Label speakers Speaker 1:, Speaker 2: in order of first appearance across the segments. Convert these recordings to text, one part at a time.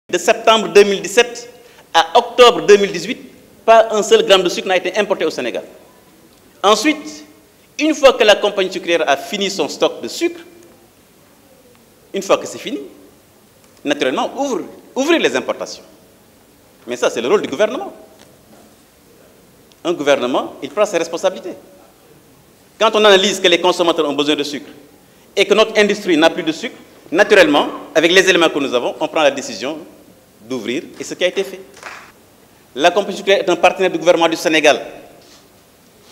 Speaker 1: De septembre 2017 à octobre 2018, pas un seul gramme de sucre n'a été importé au Sénégal. Ensuite, une fois que la compagnie sucrière a fini son stock de sucre, une fois que c'est fini, naturellement, ouvrir les importations. Mais ça, c'est le rôle du gouvernement. Un gouvernement, il prend ses responsabilités. Quand on analyse que les consommateurs ont besoin de sucre et que notre industrie n'a plus de sucre, naturellement, avec les éléments que nous avons, on prend la décision d'ouvrir, et ce qui a été fait. La compagnie sucrière est un partenaire du gouvernement du Sénégal.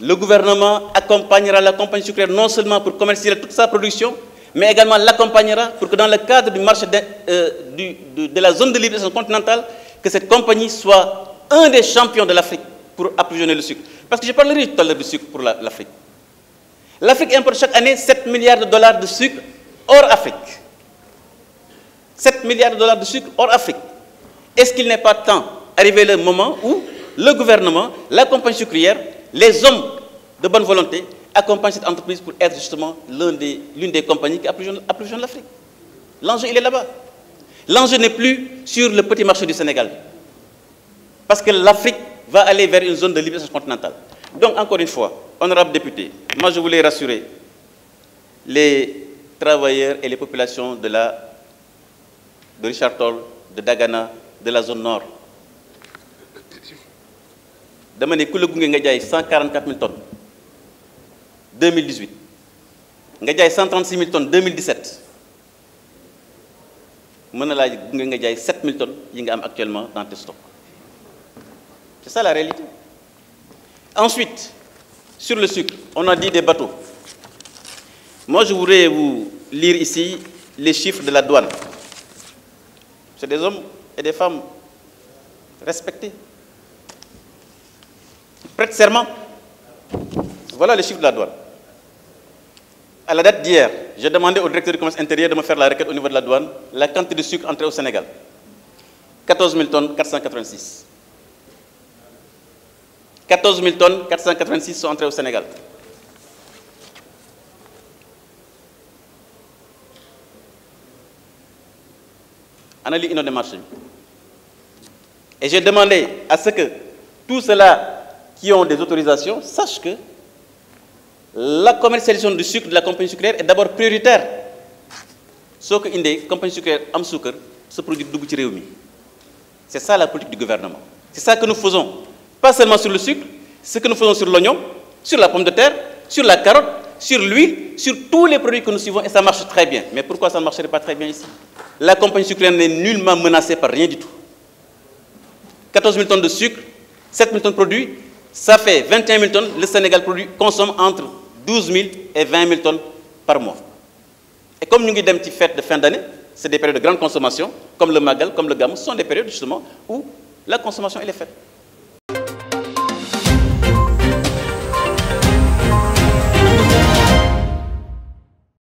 Speaker 1: Le gouvernement accompagnera la compagnie sucrière non seulement pour commercialiser toute sa production, mais également l'accompagnera pour que dans le cadre du marché de la zone de libération continentale, que cette compagnie soit un des champions de l'Afrique pour approvisionner le sucre. Parce que je parlerai tout à l'heure du sucre pour l'Afrique. L'Afrique importe chaque année 7 milliards de dollars de sucre hors Afrique. 7 milliards de dollars de sucre hors Afrique. Est-ce qu'il n'est pas temps d'arriver le moment où le gouvernement, la compagnie sucrière, les hommes de bonne volonté accompagnent cette entreprise pour être justement l'une des compagnies qui approvisionne l'Afrique? L'enjeu, il est là-bas. L'enjeu n'est plus sur le petit marché du Sénégal. Parce que l'Afrique va aller vers une zone de libération continentale. Donc, encore une fois, honorables députés, moi je voulais rassurer les travailleurs et les populations de Richard Toll, de Dagana, de la zone nord. Dama ne ku la gunge nga jaay 144 000 tonnes 2018 nga jaay 136 000 tonnes 2017 mën na laa gunge nga jaay 7 000 tonnes yi nga am actuellement dans tes stocks. C'est ça la réalité. Ensuite, sur le sucre, on a dit des bateaux. Moi, je voudrais vous lire ici les chiffres de la douane. C'est des hommes et des femmes respectés. Ils prêtent serment. Voilà les chiffres de la douane. À la date d'hier, j'ai demandé au directeur du commerce intérieur de me faire la requête au niveau de la douane, la quantité de sucre entrée au Sénégal. 14 000 tonnes 486. 14 000 tonnes 486 sont entrées au Sénégal. Analyse inondée marché. Et j'ai demandé à ce que tous ceux-là qui ont des autorisations sachent que la commercialisation du sucre de la compagnie sucrière est d'abord prioritaire. Sauf que une compagnie sucrière am sucre se produit dugg ci réew mi. C'est ça la politique du gouvernement. C'est ça que nous faisons. Pas seulement sur le sucre, ce que nous faisons sur l'oignon, sur la pomme de terre, sur la carotte, sur l'huile, sur tous les produits que nous suivons, et ça marche très bien. Mais pourquoi ça ne marcherait pas très bien ici? La compagnie sucrière n'est nullement menacée par rien du tout. 14 000 tonnes de sucre, 7 000 tonnes de produits, ça fait 21 000 tonnes. Le Sénégal consomme entre 12 000 et 20 000 tonnes par mois. Et comme nous avons des petites fêtes de fin d'année, c'est des périodes de grande consommation, comme le Magal, comme le Gamou, ce sont des périodes justement où la consommation elle est faite.